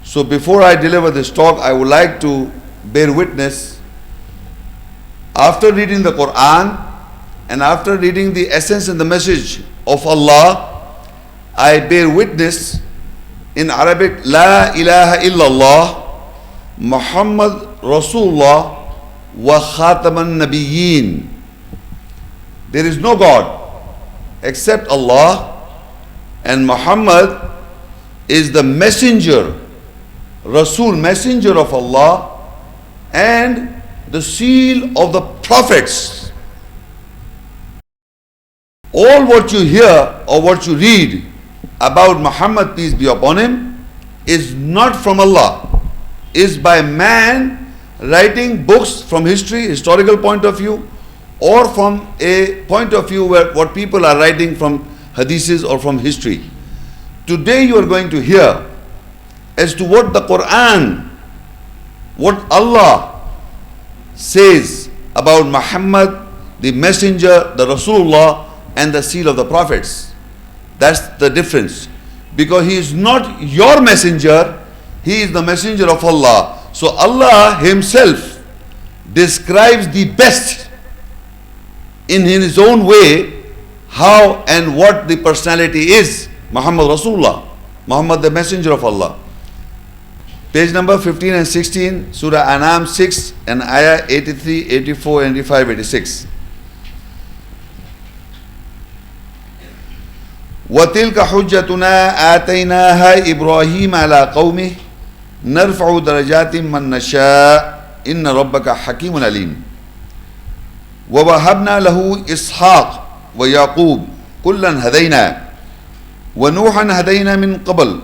So before I deliver this talk, I would like to bear witness. After reading the Quran and after reading the essence and the message of Allah, I bear witness in Arabic, La ilaha illallah, Muhammad Rasulullah wa khataman nabiyyin. There is no God except Allah, and Muhammad is the messenger, Rasul, messenger of Allah, and the seal of the prophets. All what you hear or what you read about Muhammad, peace be upon him, is not from Allah, is by man writing books from history, historical point of view, or from a point of view where what people are writing from hadiths or from history. Today you are going to hear as to what the Quran, what Allah says about Muhammad, the messenger, the Rasulullah, and the seal of the prophets. That's the difference. Because he is not your messenger, he is the messenger of Allah. So Allah himself describes the best in his own way how and what the personality is. Muhammad Rasulullah, Muhammad the messenger of Allah. Page number 15 and 16, Surah An'am 6 and Ayah 83, 84, 85, 86. وَتِلْكَ حُجَّتُنَا آتَيْنَاهَا إِبْرَاهِيمَ عَلَى قَوْمِهِ نَرْفَعُ دَرَجَاتٍ مَنْ نَشَاءُ إِنَّ رَبَّكَ حَكِيمٌ عَلِيمٌ وَوَهَبْنَا لَهُ إِسْحَاقَ وَيَعْقُوبَ كُلًّا هَدَيْنَا وَنُوحًا هَدَيْنَا مِنْ قَبْلُ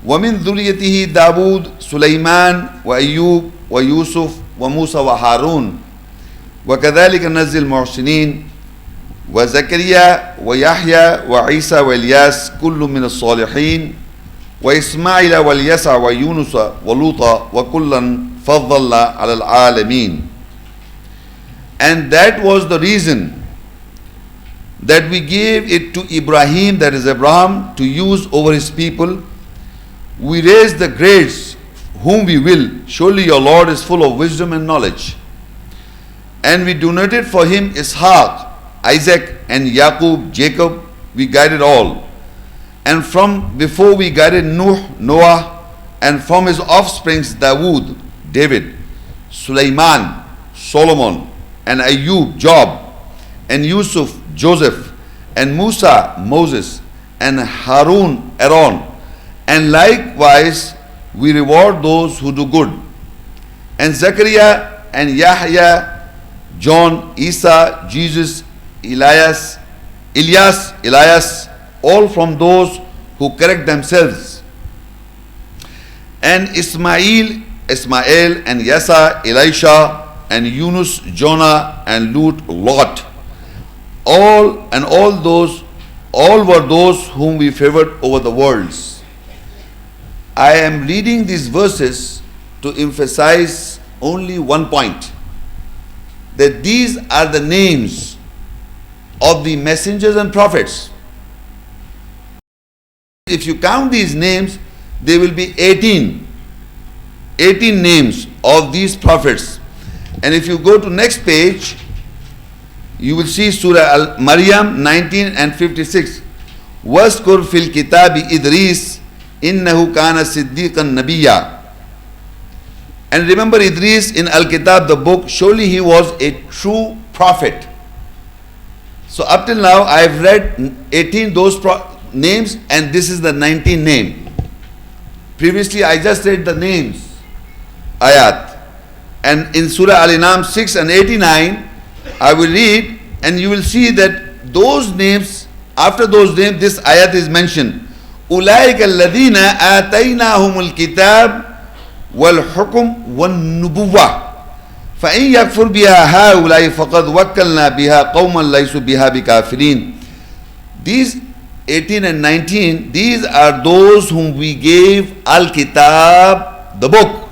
وَمِنْ ذُرِّيَّتِهِ داود سُلَيْمَانَ وَأَيُّوبَ وَيُوسُفَ وَمُوسَى وَهَارُونَ وَكَذَلِكَ نَجْزِي الْمُحْسِنِينَ وزكريا ويحيى وعيسى والياس كل من الصالحين وإسماعيل واليسع ويونس ولوطا وكلا فضلنا على العالمين. And that was the reason that we gave it to Ibrahim, that is Abraham, to use over his people. We raise the grades whom we will. Surely your Lord is full of wisdom and knowledge. And we donated for him Ishaq, Isaac, and Yaqub, Jacob, we guided all. And from before we guided Noah, and from his offsprings Dawood, David, Sulaiman, Solomon, and Ayub, Job, and Yusuf, Joseph, and Musa, Moses, and Harun, Aaron. And likewise we reward those who do good. And Zechariah and Yahya, John, Isa, Jesus, Elias, all from those who correct themselves. And Ismail, and Yasa, Elisha, and Yunus, Jonah, and Lut, Lot. All were those whom we favored over the worlds. I am reading these verses to emphasize only one point, that these are the names of the messengers and prophets. If you count these names, there will be 18 names of these prophets. And if you go to next page, you will see Surah Maryam 19 and 56. وَاذْكُرْ فِي الْكِتَابِ إِدْرِيسَ إِنَّهُ كَانَ صِدِّيقًا نَبِيًّا. And remember Idris in Al-Kitab, the book, surely he was a true prophet. So up till now I have read 18 those names, and this is the 19th name. Previously I just read the names, ayat. And in Surah Al-An'am 6 and 89, I will read, and you will see that those names, after those names, this ayat is mentioned. أُولَٰئِكَ الَّذِينَ آتَيْنَاهُمُ الْكِتَابَ وَالْحُكْمَ وَالنُّبُوَّةَ فَإِنْ يَكْفُرْ بِهَا هَؤُلَاءِ فَقَدْ وَكَّلْنَا بِهَا قَوْمًا لَيْسُوا بِهَا بِكَافِرِينَ. These 18 and 19, these are those whom we gave Al-Kitab, the book,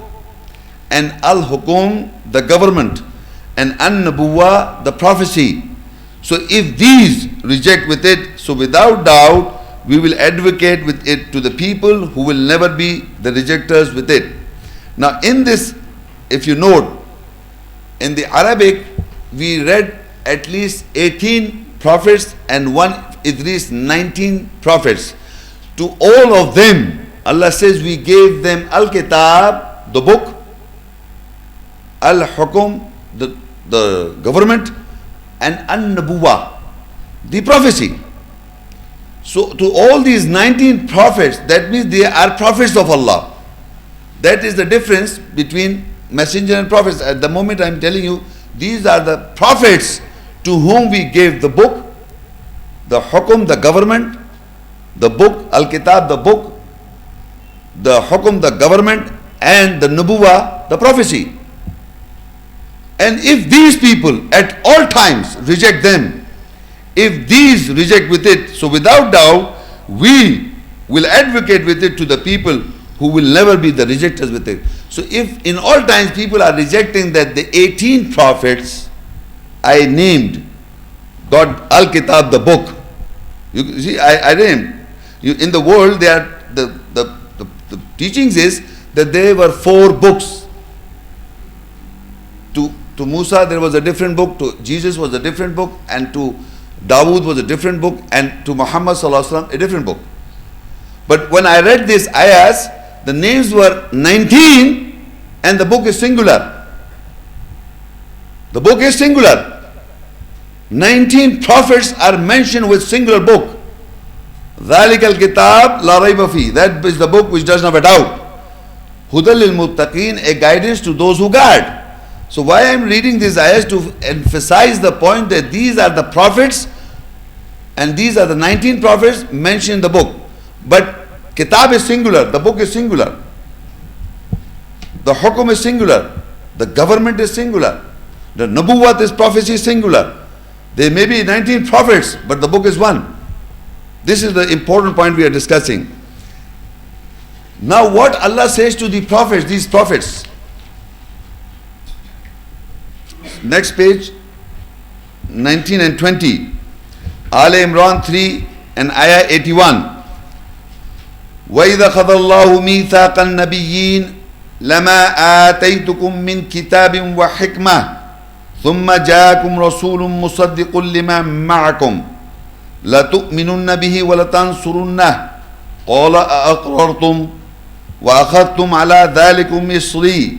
and Al-Hukum, the government, and An-Nabuwa, the prophecy. So if these reject with it, so without doubt we will advocate with it to the people who will never be the rejectors with it. Now in this, if you note, in the Arabic, we read at least 18 prophets and one Idris 19 prophets. To all of them, Allah says we gave them Al-Kitab, the book, Al-Hukum, the government, and An-Nabuwah, the prophecy. So to all these 19 prophets, that means they are prophets of Allah. That is the difference between messenger and prophets. At the moment I am telling you, these are the prophets to whom we gave the book, the Hukum, the government, the book, Al-Kitab, the book, the Hukum, the government, and the Nubuwah, the prophecy. And if these people at all times reject them, if these reject with it, so without doubt, we will advocate with it to the people who will never be the rejectors with it. So if in all times people are rejecting that the 18 prophets I named, God, Al-Kitab, the book. You see, I named. In the world, they are the teachings is that there were 4 books. To Musa there was a different book, to Jesus was a different book, and to Dawood was a different book, and to Muhammad sallallahu alaihi wasallam a different book. But when I read this ayahs, the names were 19 and the book is singular. The book is singular. 19 prophets are mentioned with singular book. ذَلِكَ الْكِتَابِ لَا رَيْبَ فِيهِ. That is the book which does not have a doubt. هُدًى لِلْمُتَّقِينَ, a guidance to those who guard. So why I am reading these ayahs? To emphasize the point that these are the prophets and these are the 19 prophets mentioned in the book. But kitab is singular, the book is singular. The hukum is singular, the government is singular. The nubuwwat is prophecy is singular. There may be 19 prophets, but the book is one. This is the important point we are discussing. Now what Allah says to the prophets, these prophets. Next page, 19 and 20. Al Imran 3 and Ayah 81. وَإِذَا خَذَ اللَّهُ مِيثَاقَ النَّبِيِّينَ لَمَا آتَيْتُكُم مِّن كِتَابٍ وَحِكْمَةٍ ثُمَّ جَاءَكُمْ رَسُولٌ مُصَدِّقٌ لِمَا مَعَكُمْ لَتُؤْمِنُنَّ بِهِ وَلَتَنصُرُنَّهُ قَالَ أَأَقْرَرْتُمْ وَأَخَذْتُمْ عَلَى ذَلِكُمْ إِصْرِي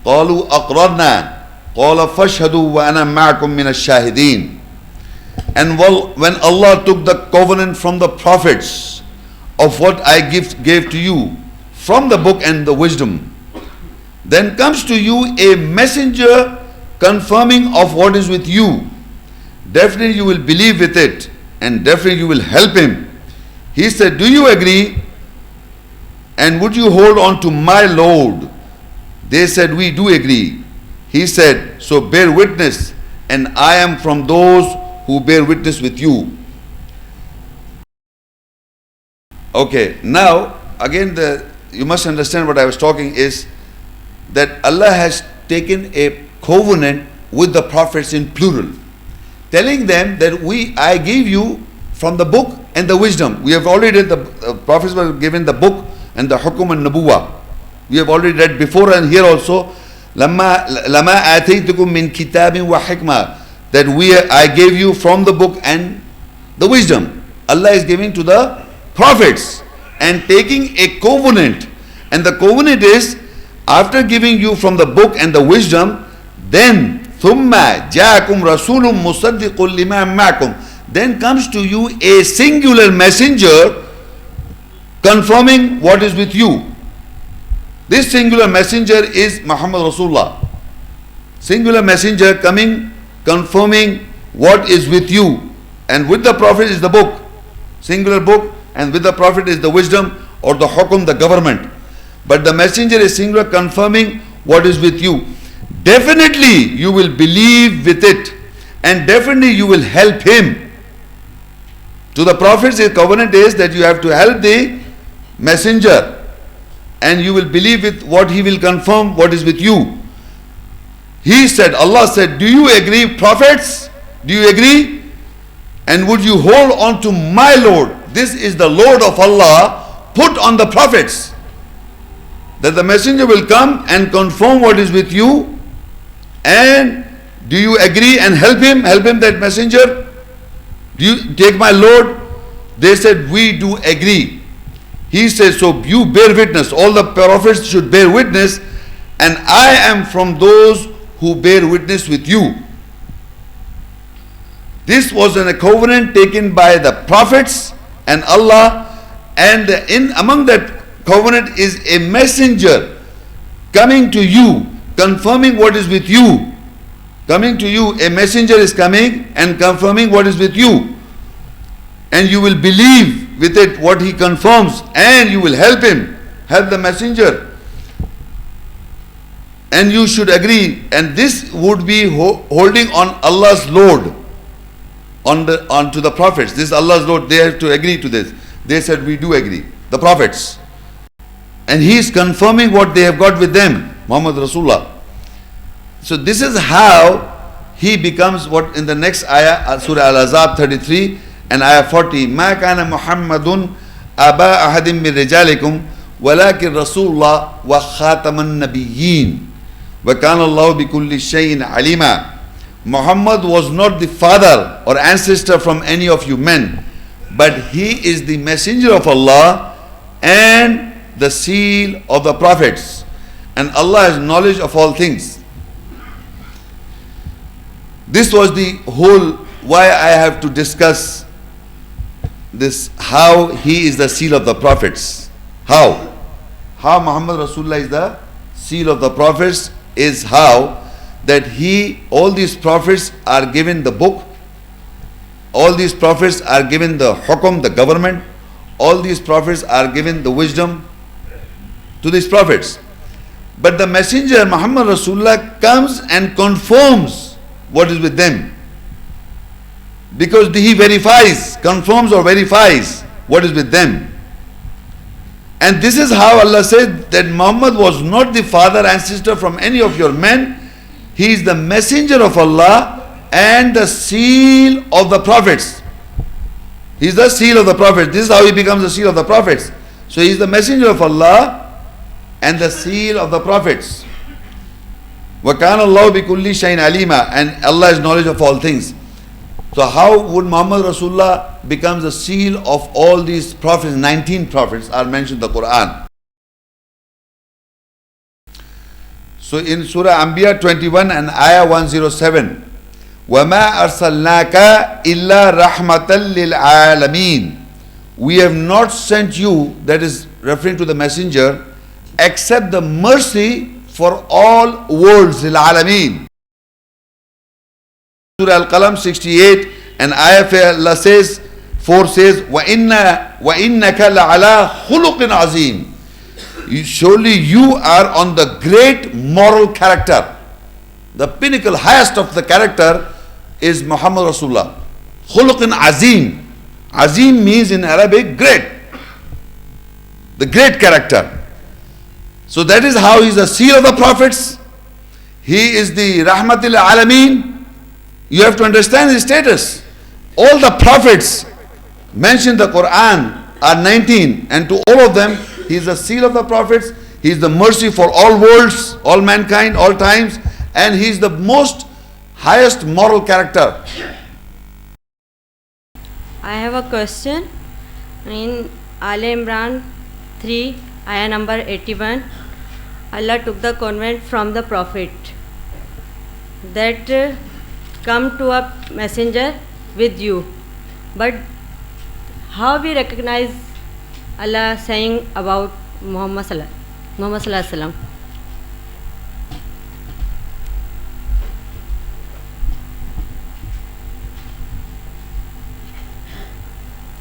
قَالُوا أَقْرَرْنَا قَالَ فَاشْهَدُوا وَأَنَا مَعَكُمْ مِنَ الشَّاهِدِينَ. And when Allah took the covenant from the prophets of what I gave to you from the book and the wisdom, then comes to you a messenger confirming of what is with you. Definitely you will believe with it, and definitely you will help him. He said, do you agree? And would you hold on to my Lord? They said, we do agree. He said, so bear witness, and I am from those who bear witness with you. Okay, now again you must understand what I was talking is that Allah has taken a covenant with the prophets in plural, telling them that I gave you from the book and the wisdom. We have already read, the prophets were given the book and the hukum and nubuwah. We have already read before, and here also, لَمَا آتَيْتُكُم مِّن كِتَابٍ وَحِكْمَةٍ, that I gave you from the book and the wisdom. Allah is giving to the prophets and taking a covenant, and the covenant is after giving you from the book and the wisdom, then ثُمَّ جَاءَكُمْ رَسُولٌ مُصَدِّقٌ لِمَا مَعَكُمْ, then comes to you a singular messenger confirming what is with you. This singular messenger is Muhammad Rasulullah. Singular messenger coming, confirming what is with you. And with the prophet is the book, singular book, and with the prophet is the wisdom or the hukum, the government. But the messenger is singular, confirming what is with you. Definitely you will believe with it, and definitely you will help him. To the prophets, his covenant is that you have to help the messenger, and you will believe with what he will confirm what is with you. He said, Allah said, do you agree, prophets? Do you agree? And would you hold on to my Lord? this is the load of Allah put on the prophets, that the messenger will come and confirm what is with you. And do you agree and help him that messenger? Do you take my load? They said, we do agree. He says, so you bear witness. All the prophets should bear witness, and I am from those who bear witness with you. This was a covenant taken by the prophets and Allah, and among that covenant is a messenger coming to you, confirming what is with you. Coming to you, a messenger is coming and confirming what is with you. And you will believe with it what he confirms, and you will help him, help the messenger. And you should agree, and this would be holding on Allah's load onto the prophets. This is Allah's load, they have to agree to this. They said, we do agree, the prophets. And he is confirming what they have got with them, Muhammad Rasulullah. So this is how he becomes what in the next ayah, Surah Al-Ahzab 33 and ayah 40. مَا كَانَ مُحَمَّدٌ أَبَا أَحَدٍ مِّن رِجَالِكُمْ وَلَكِنْ رَسُولُ اللَّهِ وَخَاتَمَ النَّبِيِّينَ وَكَانَ اللَّهُ بِكُلِّ شَيْءٍ عَلِيمًا. Muhammad was not the father or ancestor from any of you men, but he is the messenger of Allah and the seal of the prophets, and Allah has knowledge of all things. This was the whole why I have to discuss this, how he is the seal of the prophets. How Muhammad Rasulullah is the seal of the prophets is how that all these prophets are given the book, all these prophets are given the hukum, the government, all these prophets are given the wisdom to these prophets. But the messenger Muhammad Rasulullah comes and confirms what is with them, because he verifies, confirms or verifies what is with them. And this is how Allah said that Muhammad was not the father ancestor from any of your men. He is the messenger of Allah and the seal of the prophets. He is the seal of the prophets. This is how he becomes the seal of the prophets. So he is the messenger of Allah and the seal of the prophets. وَكَانَ اللَّهُ بِكُلِّ شَيْءٍ عَلِيمًا, and Allah has knowledge of all things. So how would Muhammad Rasulullah becomes the seal of all these prophets? 19 prophets are mentioned in the Quran. So in Surah Anbiya 21 and Ayah 107, وَمَا أَرْسَلْنَاكَ إِلَّا رَحْمَةً لِلْعَالَمِينَ. We have not sent you, that is referring to the messenger, except the mercy for all worlds, لِلْعَالَمِينَ. Surah Al-Qalam 68 and Ayah Allah says, 4 says, وَإِنَّكَ لَعَلَىٰ خُلُقٍ عَظِيمٍ. Surely you are on the great moral character. The pinnacle, highest of the character is Muhammad Rasulullah. Khuluqin Azim. Azim means in Arabic great. The great character. So that is how he is the seal of the prophets. He is the Rahmatil Alameen. You have to understand his status. All the prophets mentioned in the Quran are 19, and to all of them he is the seal of the prophets. He is the mercy for all worlds, all mankind, all times, and he is the most highest moral character. I have a question. In Al Imran 3, ayah number 81, Allah took the covenant from the prophet that come to a messenger with you. But how we recognize Allah saying about Muhammad Sallallahu Alaihi Wasallam?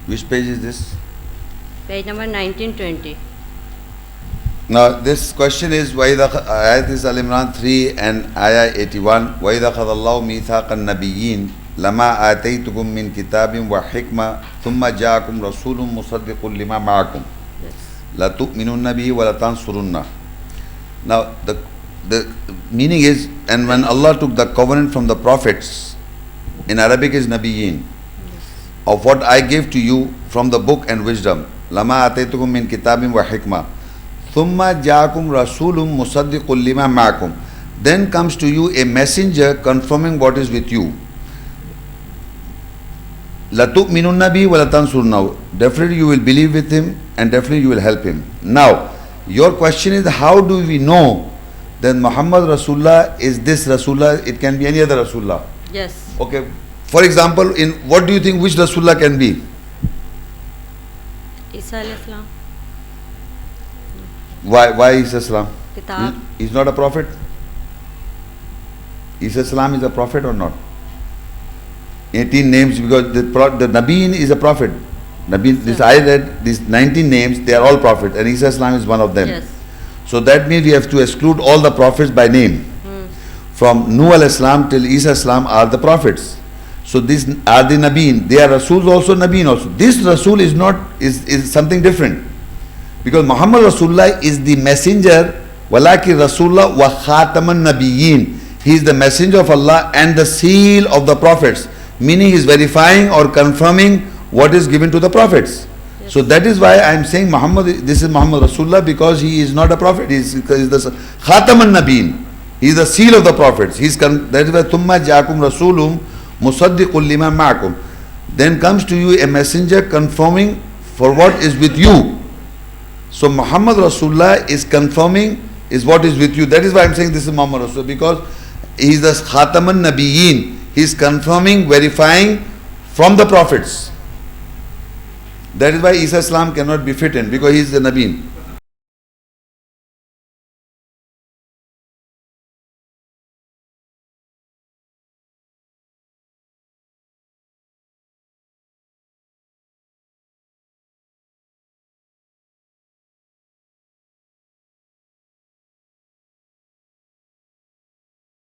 Which page is this? Page number 1920. Now this question is Ayat is Al Imran 3 and Ayah 81. وَإِذَا خَذَ اللَّهُ مِيثَاقَ النَّبِيِّينَ لَمَا آتَيْتُكُم مِّن كِتَابٍ وَحِكْمَةٍ ثُمَّ جَاءَكُمْ رَسُولٌ مُصَدِّقٌ لِمَا مَعَكُمْ لَتُؤْمِنُنَّ بِهِ وَلَتَنصُرُنَّهُ. Now the meaning is, and when Allah took the covenant from the prophets, in Arabic is Nabiyyin. of what I gave to you from the book and wisdom. Lama ataytukum min kitabin wa hikmah. Thumma ja'akum rasulun musaddiqul lima ma'akum. Then comes to you a messenger confirming what is with you. لَتُؤْمِنُنَّ بِهِ وَلَتَنْصُرُنَّهُ. Definitely you will believe with him and definitely you will help him. Now, your question is, how do we know that Muhammad Rasulullah is this Rasulullah? It can be any other Rasulullah. Yes. Okay. For example, in what do you think which Rasulullah can be? Isa alayhi salam. Why Isa salam? Kitab. He's not a prophet? Isa salam is a prophet or not? 18 names, because the Nabiin is a prophet. Nabi, this I read, these 19 names, they are all prophets, and Isa salam is one of them. Yes. So that means we have to exclude all the prophets by name. From Nuh alayhi salam till Isa salam are the prophets. So these are the Nabiin. They are Rasuls also, Nabiin also. This Rasul is not, is something different. Because Muhammad Rasulullah is the messenger, walaki Rasulullah wa khataman nabiyyin. He is the messenger of Allah and the seal of the prophets. Meaning he is verifying or confirming what is given to the prophets. Yes. So that is why I am saying this is Muhammad Rasulullah, because he is not a prophet. He is the khataman nabiyyin. He is the seal of the prophets. That is why thumma ja'akum rasulum musaddiqul lima ma'akum. Then comes to you a messenger confirming for what is with you. So Muhammad Rasulullah is confirming is what is with you. That is why I am saying this is Muhammad Rasulullah, because he is the khataman nabiyyin. He is confirming, verifying from the prophets. That is why Isa salam cannot be fit in, because he is the Nabiin.